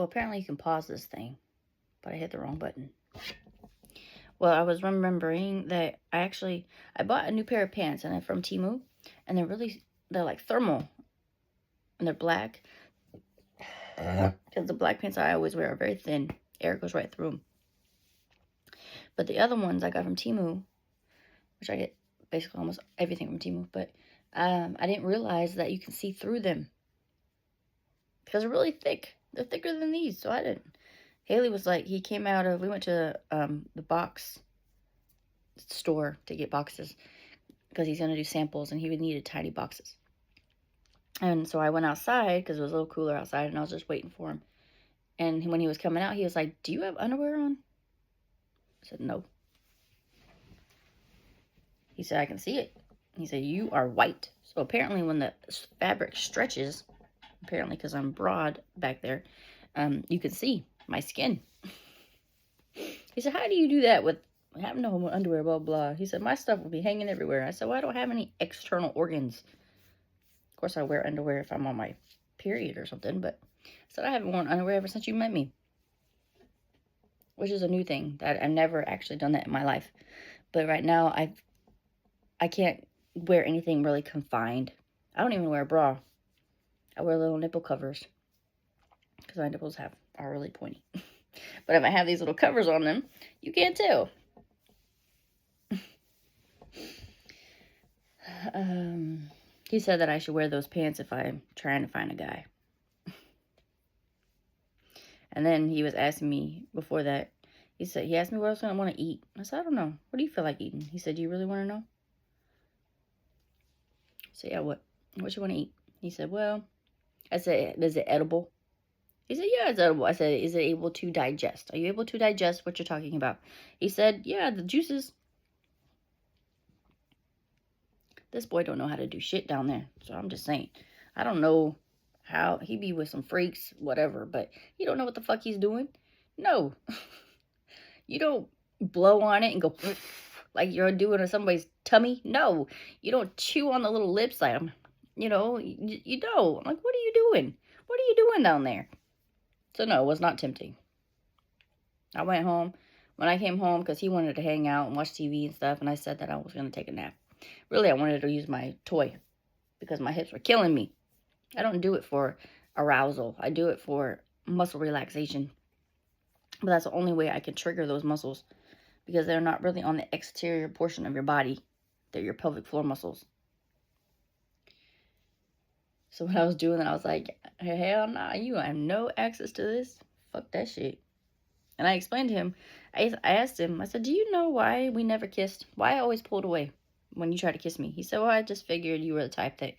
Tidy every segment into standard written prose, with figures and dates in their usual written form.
Well, apparently you can pause this thing, but I hit the wrong button. Well, I was remembering that I bought a new pair of pants and they're from Temu, and they're like thermal, and they're black. Because the black pants I always wear are very thin. Air goes right through them. But the other ones I got from Temu, which I get basically almost everything from Temu, but I didn't realize that you can see through them. Because they're really thick. They're thicker than these, so I didn't. Haley was like, we went to the box store to get boxes because he's going to do samples and he would needed tiny boxes. And so I went outside because it was a little cooler outside and I was just waiting for him. And when he was coming out, he was like, "Do you have underwear on?" I said, "No." He said, "I can see it." He said, "You are white." So apparently when the fabric stretches, apparently because I'm broad back there, you can see my skin. He said, "How do you do that with having no underwear, blah, blah?" He said, "My stuff will be hanging everywhere." I said, "Well, I don't have any external organs." Of course, I wear underwear if I'm on my period or something, but I said, "I haven't worn underwear ever since you met me." Which is a new thing that I've never actually done that in my life. But right now, I can't wear anything really confined. I don't even wear a bra. I wear little nipple covers because my nipples are really pointy. But if I have these little covers on them, you can't tell. He said that I should wear those pants if I'm trying to find a guy. And then he was asking me before that, he asked me what else I want to eat. I said, "I don't know. What do you feel like eating?" He said, "Do you really want to know?" I said, "Yeah, what you want to eat?" He said, "Well," I said, "Is it edible?" He said, "Yeah, it's edible." I said, "Is it able to digest? Are you able to digest what you're talking about?" He said, "Yeah, the juices." This boy don't know how to do shit down there. So I'm just saying. I don't know how he be with some freaks, whatever, but he don't know what the fuck he's doing. No. You don't blow on it and go like you're doing on somebody's tummy. No. You don't chew on the little lips like you don't. I'm like, what are you doing? What are you doing down there? So no, it was not tempting. I went home. When I came home, because he wanted to hang out and watch TV and stuff, and I said that I was going to take a nap. Really, I wanted to use my toy because my hips were killing me. I don't do it for arousal. I do it for muscle relaxation. But that's the only way I can trigger those muscles because they're not really on the exterior portion of your body. They're your pelvic floor muscles. So when I was doing that, I was like, hell nah, you have no access to this. Fuck that shit. And I explained to him, I asked him, I said, "Do you know why we never kissed? Why I always pulled away when you try to kiss me?" He said, "Well, I just figured you were the type that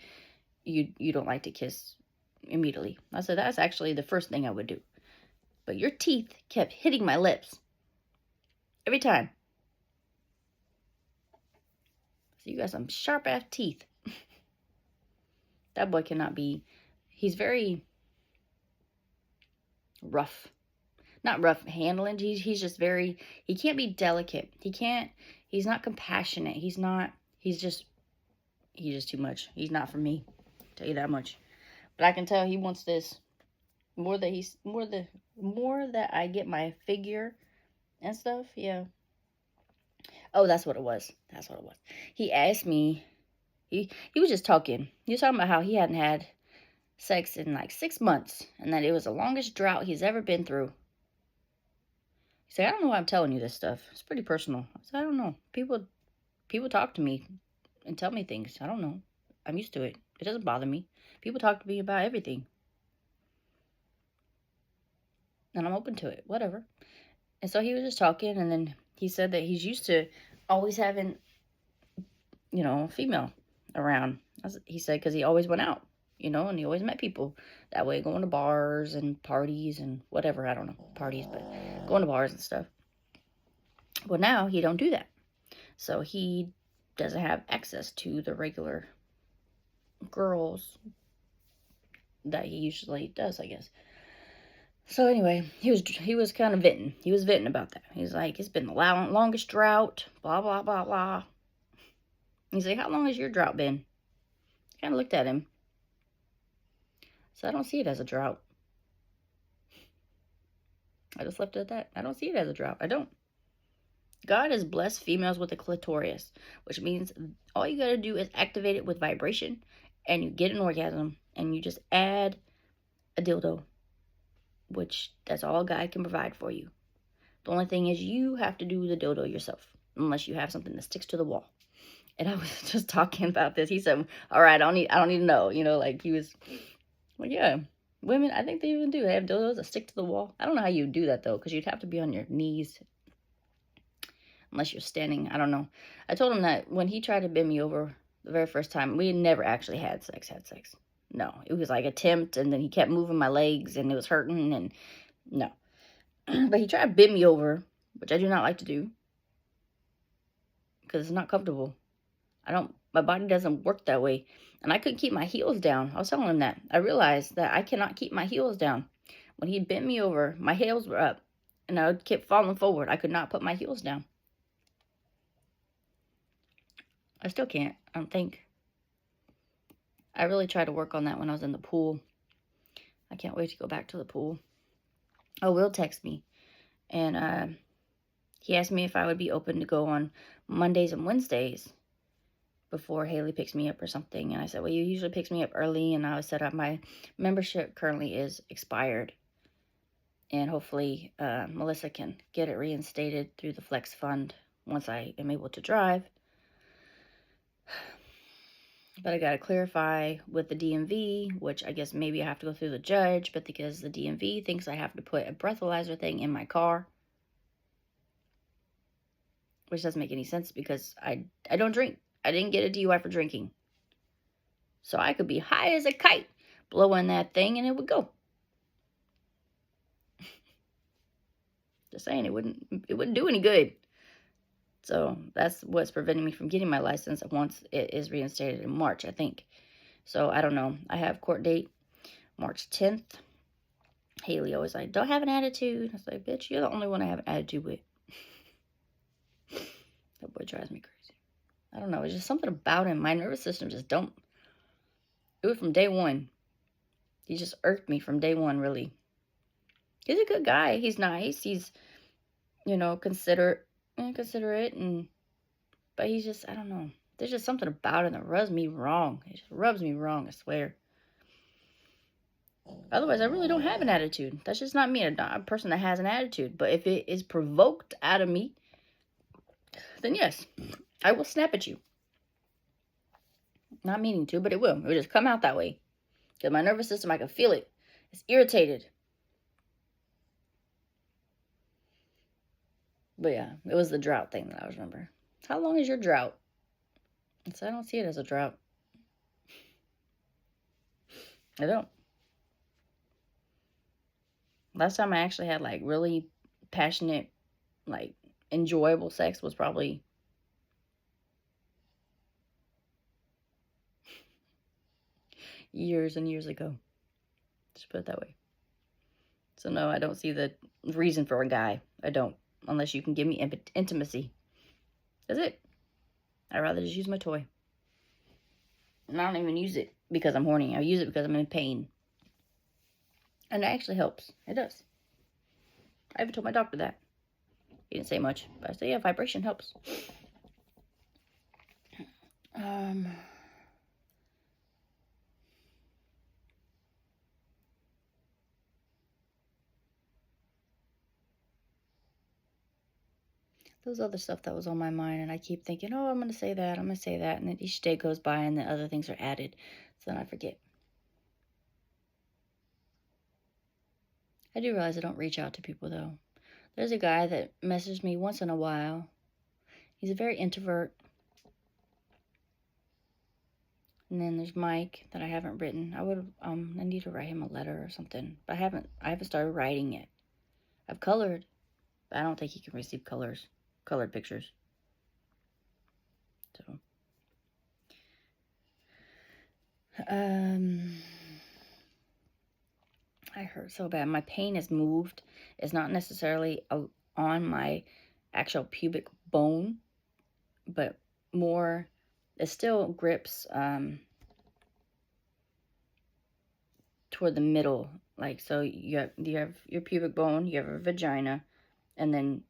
you don't like to kiss immediately." I said, "That's actually the first thing I would do. But your teeth kept hitting my lips. Every time. So you got some sharp-ass teeth." That boy cannot be... He's very rough. Not rough handling. He's just very... He can't be delicate. He's not compassionate. He's just too much. He's not for me. I'll tell you that much. But I can tell he wants this more that I get my figure and stuff. Yeah. Oh, that's what it was. He asked me, he was just talking. He was talking about how he hadn't had sex in like 6 months and that it was the longest drought he's ever been through. He said, "I don't know why I'm telling you this stuff. It's pretty personal." I said, "I don't know. People talk to me and tell me things. I don't know. I'm used to it. It doesn't bother me. People talk to me about everything. And I'm open to it. Whatever." And so he was just talking, and then he said that he's used to always having, female around. He said because he always went out, and he always met people that way, going to bars and parties and whatever. I don't know, parties, but going to bars and stuff. Well, now he don't do that. So he doesn't have access to the regular girls that he usually does, I guess. So anyway, he was kind of venting. He was venting about that. He's like, "It's been the longest drought, blah, blah, blah, blah." He's like, "How long has your drought been?" I kind of looked at him. So I don't see it as a drought. I just left it at that. I don't see it as a drought. I don't. God has blessed females with a clitoris, which means all you gotta do is activate it with vibration, and you get an orgasm, and you just add a dildo, which that's all God can provide for you. The only thing is you have to do the dildo yourself, unless you have something that sticks to the wall. And I was just talking about this. He said, all right, I don't need to know. You know, like he was, well, yeah. Women, I think they even do. They have dildos that stick to the wall. I don't know how you do that, though, because you'd have to be on your knees. Unless you're standing. I don't know. I told him that when he tried to bend me over the very first time, we never actually had sex. No. It was like attempt, and then he kept moving my legs, and it was hurting, and no. But he tried to bend me over, which I do not like to do. Because it's not comfortable. My body doesn't work that way. And I couldn't keep my heels down. I was telling him that. I realized that I cannot keep my heels down. When he bent me over, my heels were up. And I kept falling forward. I could not put my heels down. I still can't, I don't think. I really tried to work on that when I was in the pool. I can't wait to go back to the pool. Oh, Will texted me. And he asked me if I would be open to go on Mondays and Wednesdays before Haley picks me up or something. And I said, well, you usually picks me up early. And I was set up. My membership currently is expired. And hopefully Melissa can get it reinstated through the Flex Fund once I am able to drive. But I got to clarify with the DMV, which I guess maybe I have to go through the judge. But because the DMV thinks I have to put a breathalyzer thing in my car. Which doesn't make any sense because I don't drink. I didn't get a DUI for drinking. So I could be high as a kite, blowing that thing, and it would go. Just saying, it wouldn't do any good. So that's what's preventing me from getting my license once it is reinstated in March, I think. So I don't know. I have court date March 10th. Haley always like, don't have an attitude. I was like, bitch, you're the only one I have an attitude with. That boy drives me crazy. I don't know. It's just something about him. My nervous system just don't. It was from day one. He just irked me from day one, really. He's a good guy. He's nice. He's, considerate. But he's just, I don't know. There's just something about him that rubs me wrong. It just rubs me wrong, I swear. Otherwise, I really don't have an attitude. That's just not me. I'm not a person that has an attitude. But if it is provoked out of me, then yes, I will snap at you. Not meaning to, but it will. It will just come out that way. Because my nervous system, I can feel it. It's irritated. But yeah, it was the drought thing that I was remembering. How long is your drought? So I don't see it as a drought. I don't. Last time I actually had like really passionate, like enjoyable sex was probably years and years ago. Just put it that way. So no, I don't see the reason for a guy. I don't. Unless you can give me intimacy. That's it. I'd rather just use my toy. And I don't even use it because I'm horny. I use it because I'm in pain. And it actually helps. It does. I even told my doctor that. He didn't say much. But I said, yeah, vibration helps. Those other stuff that was on my mind, and I keep thinking, oh, I'm going to say that, and then each day goes by, and then other things are added, so then I forget. I do realize I don't reach out to people, though. There's a guy that messages me once in a while. He's a very introvert. And then there's Mike that I haven't written. I need to write him a letter or something, but I haven't started writing it. I've colored, but I don't think he can receive colored pictures. So, I hurt so bad. My pain has moved. It's not necessarily on my actual pubic bone, but more, it still grips toward the middle Like, so you have your pubic bone, you have a vagina, and then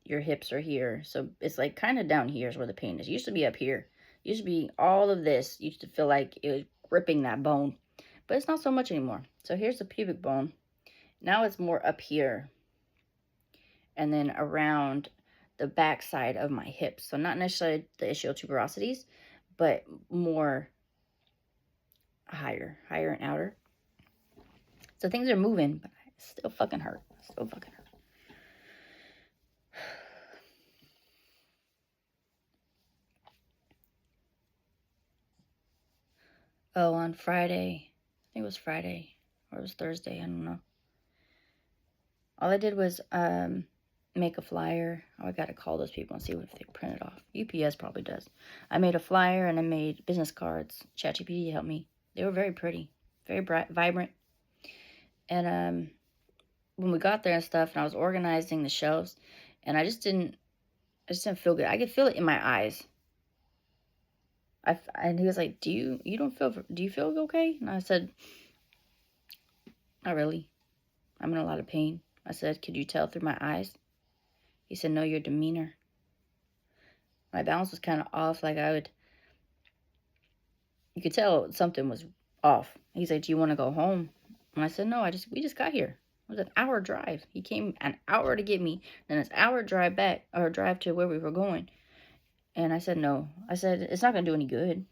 your hips are here. So it's like kind of down here is where the pain is. It used to be up here. It used to be all of this. Used to feel like it was gripping that bone. But it's not so much anymore. So here's the pubic bone. Now it's more up here. And then around the back side of my hips. So not necessarily the ischial tuberosities, but more higher and outer. So things are moving, but it still fucking hurt. Still fucking hurt. Oh, on Friday, I think it was Friday, or it was Thursday, I don't know. All I did was make a flyer. Oh, I gotta call those people and see if they print it off. UPS probably does. I made a flyer and I made business cards. ChatGPT helped me. They were very pretty, very bright, vibrant. And when we got there and stuff, and I was organizing the shelves, and I just didn't feel good. I could feel it in my eyes. And he was like, do you feel okay? And I said, not really. I'm in a lot of pain. I said, could you tell through my eyes? He said, no, your demeanor. My balance was kind of off. Like you could tell something was off. He's like, do you want to go home? And I said, no, we just got here. It was an hour drive. He came an hour to get me, then an hour drive back, or drive to where we were going. And I said, no. I said, it's not going to do any good.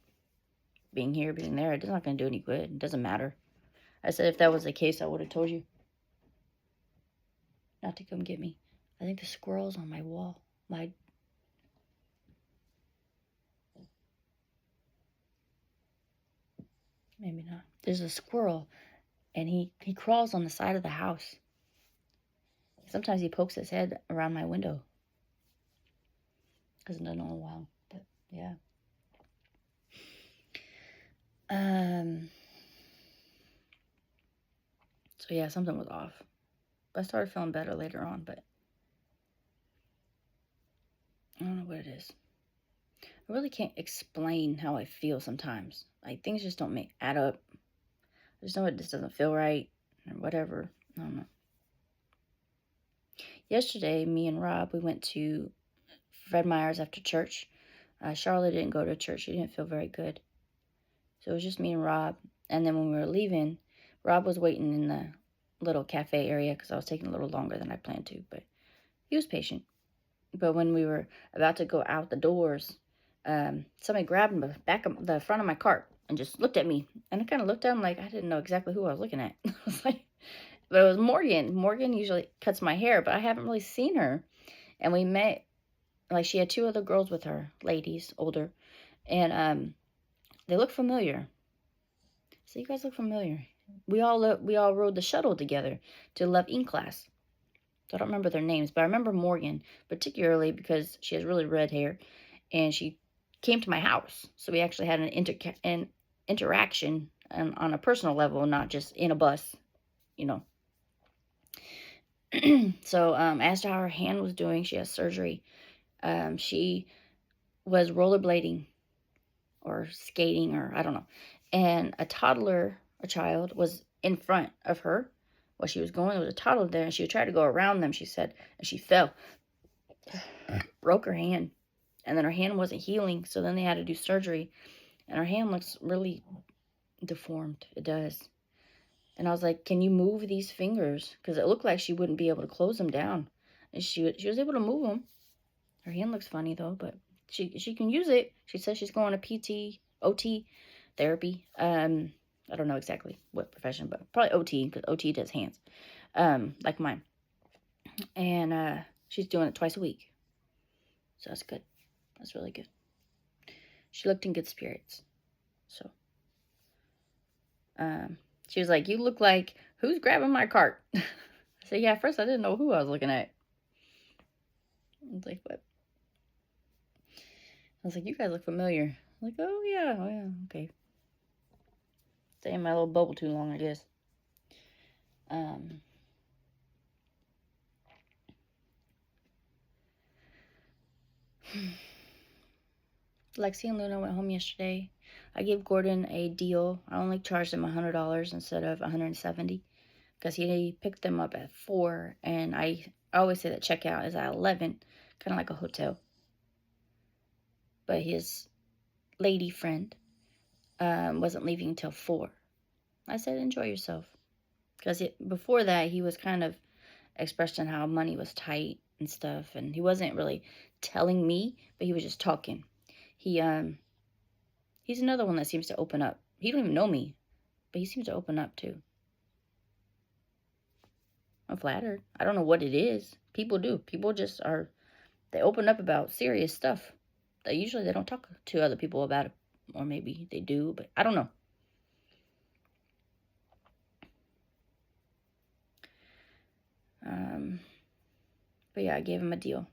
Being here, being there, it's not going to do any good. It doesn't matter. I said, if that was the case, I would have told you not to come get me. I think the squirrel's on my wall. Maybe not. There's a squirrel, and he crawls on the side of the house. Sometimes he pokes his head around my window. Hasn't done in a while, but yeah. So yeah, something was off. But I started feeling better later on, but I don't know what it is. I really can't explain how I feel sometimes. Like, things just don't add up. I just know it just doesn't feel right, or whatever. I don't know. Yesterday, me and Rob, we went to Fred Meyer's after church. Charlotte didn't go to church. She didn't feel very good. So it was just me and Rob. And then when we were leaving, Rob was waiting in the little cafe area because I was taking a little longer than I planned to. But he was patient. But when we were about to go out the doors, somebody grabbed the front of my cart and just looked at me. And I kind of looked at him like I didn't know exactly who I was looking at. I was like, but it was Morgan. Morgan usually cuts my hair, but I haven't really seen her. And we met, like, she had two other girls with her, ladies, older. And they look familiar. So you guys look familiar. We all rode the shuttle together to Love Inc. class. So I don't remember their names, but I remember Morgan, particularly because she has really red hair. And she came to my house. So we actually had an interaction on a personal level, not just in a bus, you know. So asked how her hand was doing. She has surgery. She was rollerblading or skating, or I don't know. And a child, was in front of her while she was going. There was a toddler there, and she tried to go around them, she said, and she fell. Broke her hand. And then her hand wasn't healing, so then they had to do surgery. And her hand looks really deformed. It does. And I was like, can you move these fingers? Because it looked like she wouldn't be able to close them down. And she was able to move them. Her hand looks funny, though, but she can use it. She says she's going to PT, OT therapy. I don't know exactly what profession, but probably OT, because OT does hands, like mine. And she's doing it twice a week. So that's good. That's really good. She looked in good spirits. So she was like, you look like, who's grabbing my cart? I said, yeah, at first I didn't know who I was looking at. I was like, what? I was like, you guys look familiar. I'm like, oh yeah, okay. Stay in my little bubble too long, I guess. Lexi and Luna went home yesterday. I gave Gordon a deal. I only charged him $100 instead of $170 because he picked them up at 4, and I always say that checkout is at 11, kind of like a hotel. But his lady friend wasn't leaving until 4. I said, enjoy yourself. Because before that, he was kind of expressing how money was tight and stuff, and he wasn't really telling me, but he was just talking. He's another one that seems to open up. He don't even know me, but he seems to open up too. I'm flattered. I don't know what it is. People do. People just are, they open up about serious stuff that usually they don't talk to other people about it. Or maybe they do, but I don't know. But yeah, I gave him a deal.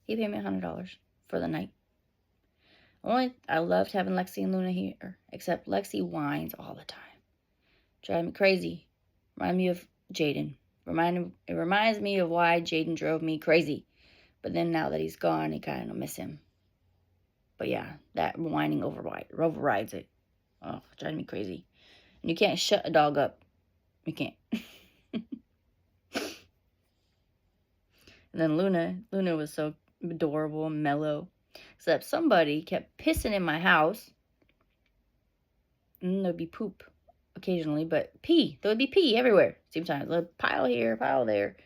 He paid me $100 for the night. I loved having Lexi and Luna here, except Lexi whines all the time. Drive me crazy. Remind me of Jaden. It reminds me of why Jaden drove me crazy. But then now that he's gone, I kind of miss him. But yeah, that whining overrides it. Oh, drives me crazy. And you can't shut a dog up. You can't. And then Luna was so adorable and mellow. Except somebody kept pissing in my house. And there'd be poop occasionally, but pee. There would be pee everywhere. Sometimes a pile here, pile there.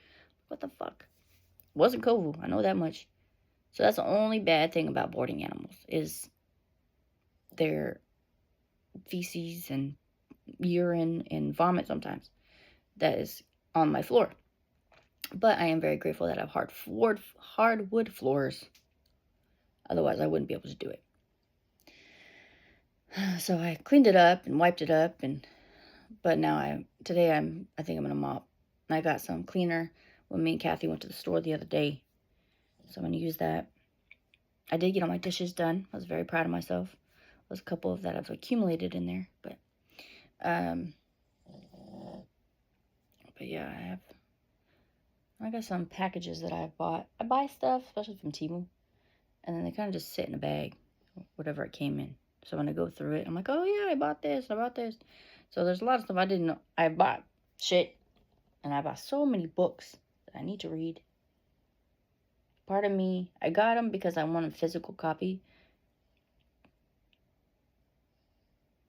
What the fuck? Wasn't Kovu. I know that much. So that's the only bad thing about boarding animals is their feces and urine and vomit sometimes. That is on my floor. But I am very grateful that I have hardwood floors. Otherwise, I wouldn't be able to do it. So I cleaned it up and wiped it up, but now today I think I'm gonna mop. I got some cleaner when me and Kathy went to the store the other day, so I'm gonna use that. I did get all my dishes done. I was very proud of myself. There's a couple of that I've accumulated in there, but yeah, I got some packages that I've bought. I buy stuff, especially from Temu, and then they kind of just sit in a bag, whatever it came in. So when I go through it, I'm like, oh yeah, I bought this. So there's a lot of stuff I didn't know. I bought shit, and I bought so many books that I need to read. Part of me, I got them because I want a physical copy.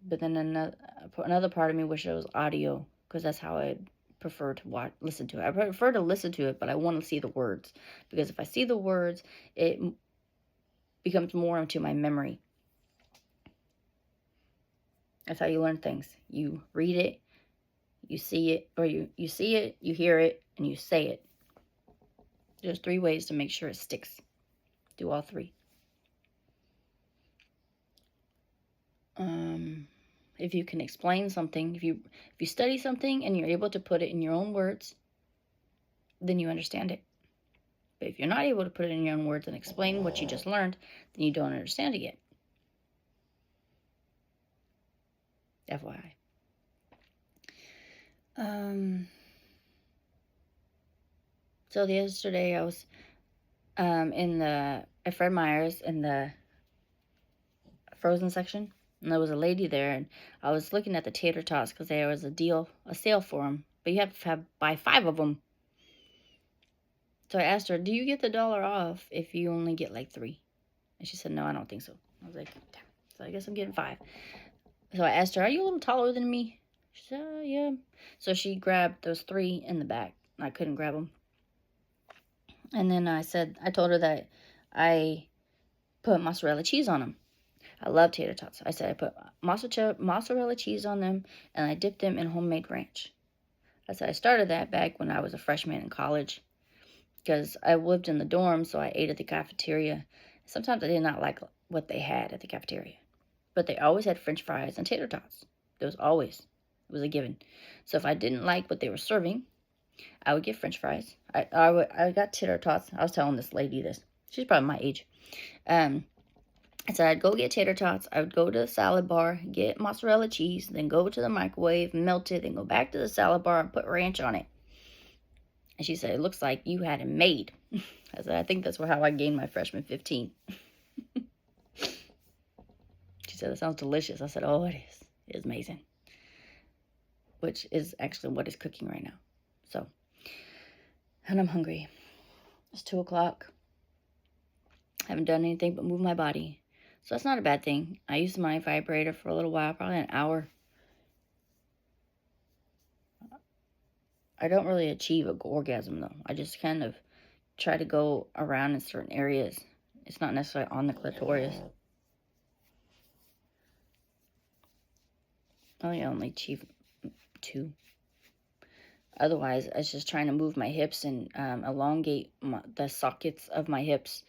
But then another part of me wished it was audio, because that's how I prefer to listen to it. I prefer to listen to it, but I want to see the words. Because if I see the words, it becomes more into my memory. That's how you learn things. You read it, you see it, or you see it, you hear it, and you say it. There's 3 ways to make sure it sticks. Do all 3. If you can explain something, if you study something and you're able to put it in your own words, then you understand it. But if you're not able to put it in your own words and explain what you just learned, then you don't understand it yet. FYI. So yesterday I was at Fred Meyer's in the frozen section. And there was a lady there, and I was looking at the tater tots because there was a sale for them. But you have to buy 5 of them. So I asked her, do you get the $1 off if you only get like 3? And she said, no, I don't think so. I was like, damn. So I guess I'm getting 5. So I asked her, are you a little taller than me? She said, yeah. So she grabbed those 3 in the back. I couldn't grab them. And then I told her that I put mozzarella cheese on them. I love tater tots. I said I put mozzarella cheese on them, and I dipped them in homemade ranch. I said I started that back when I was a freshman in college, because I lived in the dorm, so I ate at the cafeteria. Sometimes I did not like what they had at the cafeteria, but they always had French fries and tater tots. It was a given. So if I didn't like what they were serving, I would get French fries. I got tater tots. I was telling this lady this. She's probably my age. I said I'd go get tater tots. I would go to the salad bar, get mozzarella cheese, then go to the microwave, melt it, then go back to the salad bar and put ranch on it. And she said, it looks like you had it made. I said, I think that's how I gained my freshman 15. She said, that sounds delicious. I said, oh, it is. It is amazing. which is actually what is cooking right now. So, and I'm hungry. It's 2 o'clock. I haven't done anything but move my body. So that's not a bad thing. I used my vibrator for a little while, probably an hour. I don't really achieve an orgasm, though. I just kind of try to go around in certain areas. It's not necessarily on the clitoris. I only achieve 2. Otherwise, it's just trying to move my hips and elongate the sockets of my hips.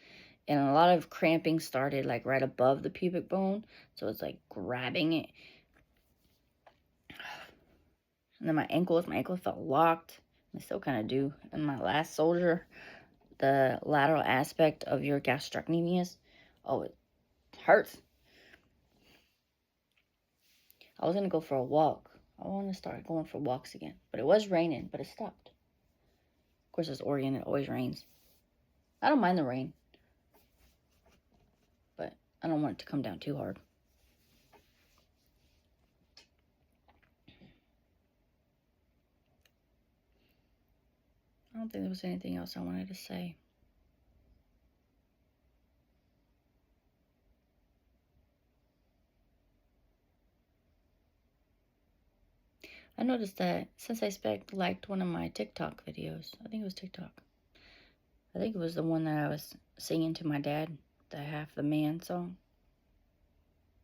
And a lot of cramping started like right above the pubic bone. So it's like grabbing it. And then my ankles felt locked. I still kind of do. And my last soldier, the lateral aspect of your gastrocnemius, oh, it hurts. I was going to go for a walk. I want to start going for walks again. But it was raining, but it stopped. Of course, it's Oregon. It always rains. I don't mind the rain. But I don't want it to come down too hard. I don't think there was anything else I wanted to say. I noticed that since I liked one of my TikTok videos, I think it was TikTok. I think it was the one that I was singing to my dad, the Half the Man song.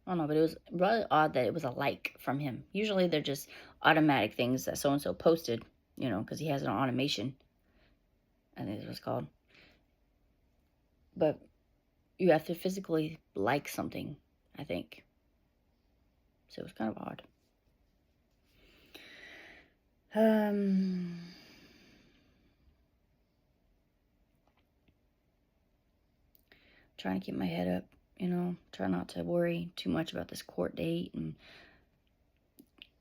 I don't know, but it was really odd that it was a like from him. Usually they're just automatic things that so-and-so posted, because he has an automation. I think that's what it's called. But you have to physically like something, I think. So it was kind of odd. Trying to keep my head up, try not to worry too much about this court date. And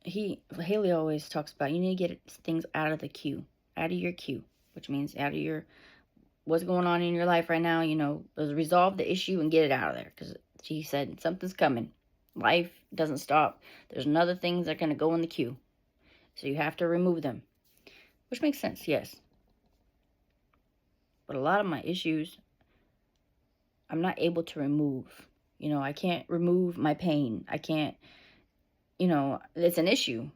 Haley always talks about you need to get things out of your queue, which means out of what's going on in your life right now, resolve the issue and get it out of there. Because she said something's coming. Life doesn't stop. There's another things that are going to go in the queue. So you have to remove them. Which makes sense, yes. But a lot of my issues, I'm not able to remove. I can't remove my pain. I can't, it's an issue.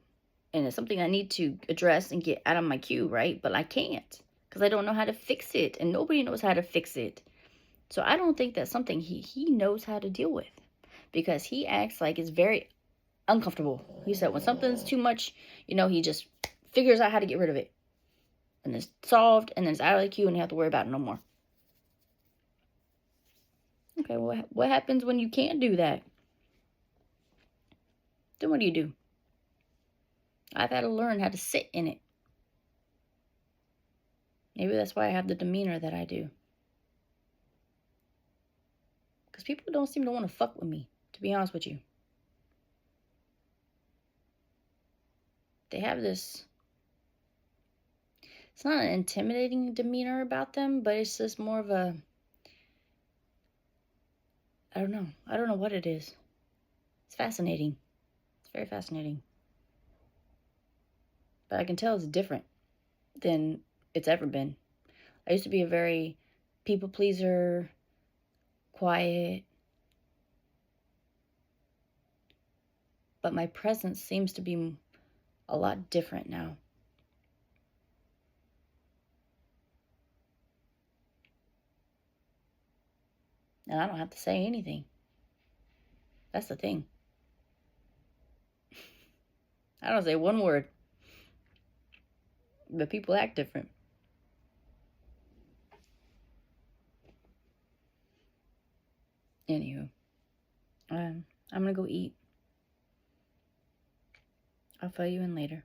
And it's something I need to address and get out of my queue, right? But I can't. Because I don't know how to fix it. And nobody knows how to fix it. So I don't think that's something he knows how to deal with. Because he acts like it's very uncomfortable. He said when something's too much, he just figures out how to get rid of it. And it's solved, and then it's out of the queue, and you have to worry about it no more. Okay, well, what happens when you can't do that? Then what do? I've had to learn how to sit in it. Maybe that's why I have the demeanor that I do. Because people don't seem to want to fuck with me, to be honest with you. They have this... It's not an intimidating demeanor about them, but it's just more of a... I don't know. I don't know what it is. It's fascinating. It's very fascinating. But I can tell it's different than it's ever been. I used to be a very people pleaser, quiet. But my presence seems to be a lot different now. And I don't have to say anything. That's the thing. I don't say one word. But people act different. Anywho. I'm going to go eat. I'll fill you in later.